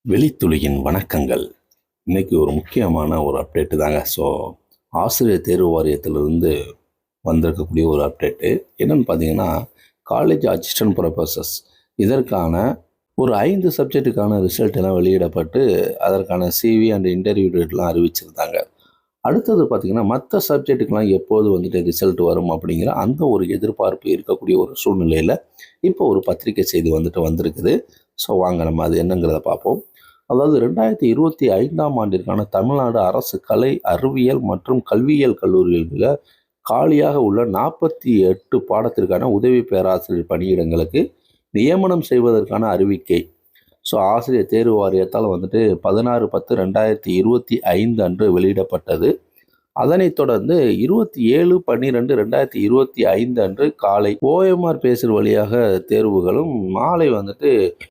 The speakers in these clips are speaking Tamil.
வெளித்துளியின் வணக்கங்கள். இன்னைக்கு ஒரு முக்கியமான ஒரு அப்டேட்டு தாங்க. ஆசிரியர் தேர்வு வாரியத்திலிருந்து வந்திருக்கக்கூடிய ஒரு அப்டேட்டு என்னென்னு பார்த்தீங்கன்னா, காலேஜ் அசிஸ்டன்ட் ப்ரொஃபஸர்ஸ் இதற்கான ஒரு 5 சப்ஜெக்ட்டுக்கான ரிசல்ட் எல்லாம் வெளியிடப்பட்டு அதற்கான சிவி அண்ட் இன்டர்வியூ டேட்லாம் அறிவிச்சிருந்தாங்க. அடுத்தது பார்த்திங்கன்னா, மற்ற சப்ஜெக்ட்டுக்கெலாம் எப்போது ரிசல்ட் வரும் அப்படிங்கிற அந்த ஒரு எதிர்பார்ப்பு இருக்கக்கூடிய ஒரு சூழ்நிலையில் இப்போ ஒரு பத்திரிகை செய்தி வந்திருக்குது. வாங்க நம்ம அது என்னங்கிறத பார்ப்போம். அதாவது 2025ஆம் ஆண்டிற்கான தமிழ்நாடு அரசு கலை, அறிவியல் மற்றும் கல்வியியல் கல்லூரிகளில் காலியாக உள்ள 48 பாடத்திற்கான உதவி பேராசிரியர் பணியிடங்களுக்கு நியமனம் செய்வதற்கான அறிவிக்கை ஆசிரியர் தேர்வு வாரியத்தால் 16/10/2025 அன்று வெளியிடப்பட்டது. அதனைத் தொடர்ந்து 27/12/2025 அன்று காலை OMR பேசுகிற வழியாக தேர்வுகளும் மாலை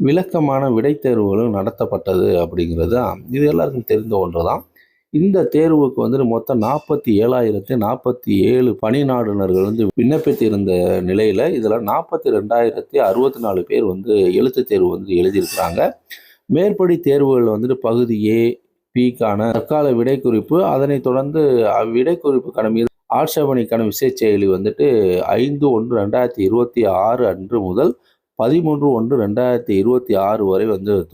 விளக்கமான விடை தேர்வுகளும் நடத்தப்பட்டது அப்படிங்கிறது இது எல்லாருக்கும் தெரிந்த ஒன்று தான். இந்த தேர்வுக்கு மொத்தம் 47,047 பணி நாடுனர்கள் விண்ணப்பித்திருந்த நிலையில் இதில் 42,064 பேர் எழுத்து தேர்வு எழுதியிருக்கிறாங்க. மேற்படி தேர்வுகள் பகுதி A, P-க்கான தற்கால விடை குறிப்பு, அதனைத் தொடர்ந்து விடை குறிப்புக்கான மீது ஆட்சேபனைக்கான விசை செயலி 5/1/2026 அன்று முதல் 13/1/2026 வரை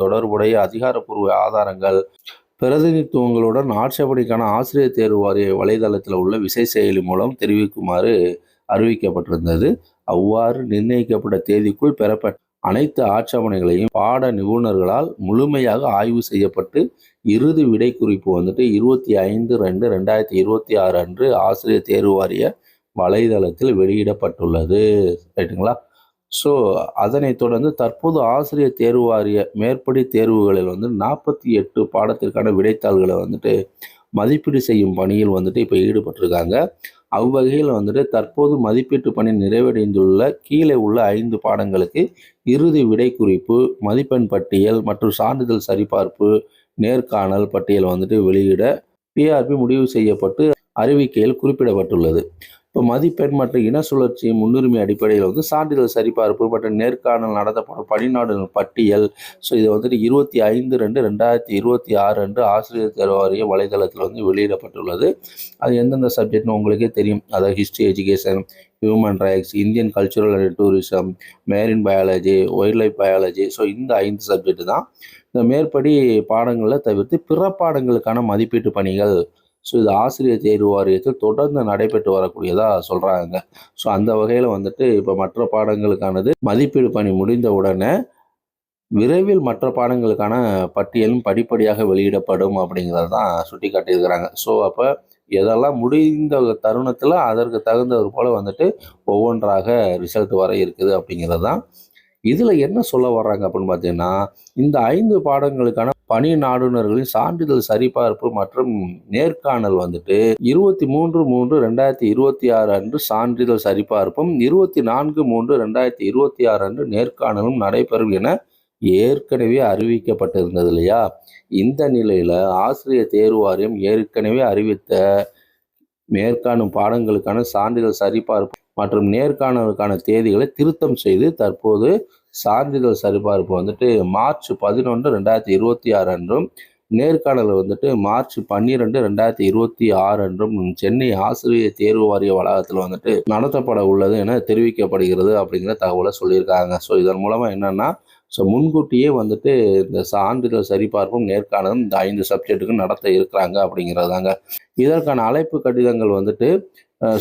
தொடர்புடைய அதிகாரப்பூர்வ ஆதாரங்கள் பிரதிநிதித்துவங்களுடன் ஆட்சேபனைக்கான ஆசிரியர் தேர்வு வாரிய வலைதளத்தில் உள்ள விசை செயலி மூலம் தெரிவிக்குமாறு அறிவிக்கப்பட்டிருந்தது. அவ்வாறு நிர்ணயிக்கப்பட்ட தேதிக்குள் பெறப்பட்ட அனைத்து ஆட்சேபனைகளையும் பாட நிபுணர்களால் முழுமையாக ஆய்வு செய்யப்பட்டு இறுதி விடை குறிப்பு 25/2/2026 அன்று ஆசிரியர் தேர்வு வாரிய வலைதளத்தில் வெளியிடப்பட்டுள்ளது. ரைட்டுங்களா? அதனைத் தொடர்ந்து தற்போது ஆசிரியர் தேர்வு வாரிய மேற்படி தேர்வுகளில் 48 பாடத்திற்கான விடைத்தாள்களை மதிப்பீடு செய்யும் பணியில் இப்போ ஈடுபட்டிருக்காங்க. அவ்வகையில் தற்போது மதிப்பீட்டு பணி நிறைவடைந்துள்ள கீழே உள்ள 5 பாடங்களுக்கு இறுதி விடை குறிப்பு, மதிப்பெண் பட்டியல் மற்றும் சான்றிதழ் சரிபார்ப்பு நேர்காணல் பட்டியல் வெளியிட PRP முடிவு செய்யப்பட்டு அறிவிக்கையில் குறிப்பிடப்பட்டுள்ளது. இப்போ மதிப்பெண் மற்றும் இன சுழற்சி முன்னுரிமை அடிப்படையில் சான்றிதழ் சரிபார்ப்பு மற்றும் நேர்காணல் நடத்தப்படும் பணிநாடுகள் பட்டியல் இது 25/2/2026 அன்று ஆசிரியர் தேர்வு வாரிய வலைதளத்தில் வெளியிடப்பட்டுள்ளது. அது எந்தெந்த சப்ஜெக்ட்னு உங்களுக்கே தெரியும். அதாவது history, education, human rights, Indian cultural and tourism, marine biology, wildlife biology. இந்த 5 சப்ஜெக்ட் தான். இந்த மேற்படி பாடங்களை தவிர்த்து பிற பாடங்களுக்கான மதிப்பீட்டு பணிகள் இது ஆசிரியர் தேர்வு வாரியத்தில் தொடர்ந்து நடைபெற்று வரக்கூடியதாக சொல்கிறாங்க. அந்த வகையில் இப்போ மற்ற பாடங்களுக்கானது மதிப்பீடு பணி முடிந்த உடனே விரைவில் மற்ற பாடங்களுக்கான பட்டியலும் படிப்படியாக வெளியிடப்படும் அப்படிங்கிறது தான் சுட்டி காட்டியிருக்கிறாங்க. அப்போ எதெல்லாம் முடிந்த தருணத்தில் அதற்கு தகுந்தவர் போல் ஒவ்வொன்றாக ரிசல்ட் வர இருக்குது அப்படிங்கிறது தான். இதில் என்ன சொல்ல வர்றாங்க அப்படின்னு பார்த்தீங்கன்னா, இந்த 5 பாடங்களுக்கான பணி நாடுனர்களின் சான்றிதழ் சரிபார்ப்பு மற்றும் நேர்காணல் 23/3/2026 அன்று சான்றிதழ் சரிபார்ப்பும் 24/3/2026 அன்று நேர்காணலும் நடைபெறும் என ஏற்கனவே அறிவிக்கப்பட்டிருந்தது இல்லையா? இந்த நிலையில் ஆசிரியர் தேர்வு வாரியம் ஏற்கனவே அறிவித்த மேற்காணும் பாடங்களுக்கான சான்றிதழ் சரிபார்ப்பு மற்றும் நேர்காணலுக்கான தேதிகளை திருத்தம் செய்து தற்போது சான்றிதழ் சரிபார்ப்பு மார்ச் 11/2026 அன்றும் நேர்காணல் மார்ச் 12/2026 அன்றும் சென்னை ஆசிரியர் தேர்வு வாரிய வளாகத்தில் நடத்தப்பட உள்ளது என தெரிவிக்கப்படுகிறது அப்படிங்கிற தகவலை சொல்லியிருக்காங்க. இதன் மூலமாக என்னன்னா முன்கூட்டியே இந்த சான்றிதழ் சரிபார்ப்பும் நேர்காணலும் இந்த 5 சப்ஜெக்ட்டுக்கும் நடத்த இருக்கிறாங்க அப்படிங்கிறதாங்க. இதற்கான அழைப்பு கடிதங்கள்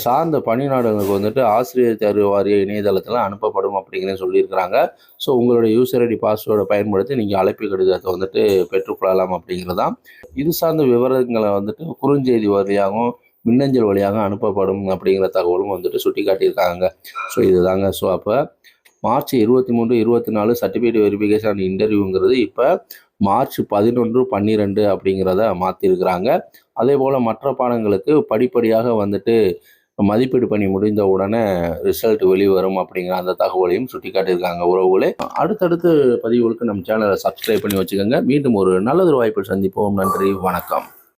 சார்ந்த பணி நாடுகளுக்கு ஆசிரியர் தேர்வு வாரிய இணையதளத்தில் அனுப்பப்படும் அப்படிங்கிறத சொல்லியிருக்கிறாங்க. உங்களுடைய யூசர் ஐடி பாஸ்வேர்டை பயன்படுத்தி நீங்கள் அழைப்பு கடிதத்தை பெற்றுக்கொள்ளலாம் அப்படிங்கிறதான். இது சார்ந்த விவரங்களை குறுஞ்செய்தி வழியாகவும் மின்னஞ்சல் வழியாக அனுப்பப்படும் அப்படிங்கிற தகவலும் சுட்டி காட்டியிருக்காங்க. இதுதாங்க. அப்போ மார்ச் 23/24 சர்டிஃபிகேட் வெரிஃபிகேஷன் இன்டர்வியூங்கிறது இப்போ மார்ச் 11/12 அப்படிங்கிறத மாற்றிருக்கிறாங்க. அதே போல் மற்ற பாடங்களுக்கு படிப்படியாக மதிப்பீடு பண்ணி முடிந்த உடனே ரிசல்ட் வெளிவரும் அப்படிங்கிற அந்த தகவலையும் சுட்டி காட்டியிருக்காங்க. உறவுகளே, அடுத்தடுத்து பதிவுகளுக்கு நம்ம சேனலை சப்ஸ்கிரைப் பண்ணி வச்சுக்கோங்க. மீண்டும் ஒரு நல்லதொரு வாய்ப்பில் சந்திப்போம். நன்றி, வணக்கம்.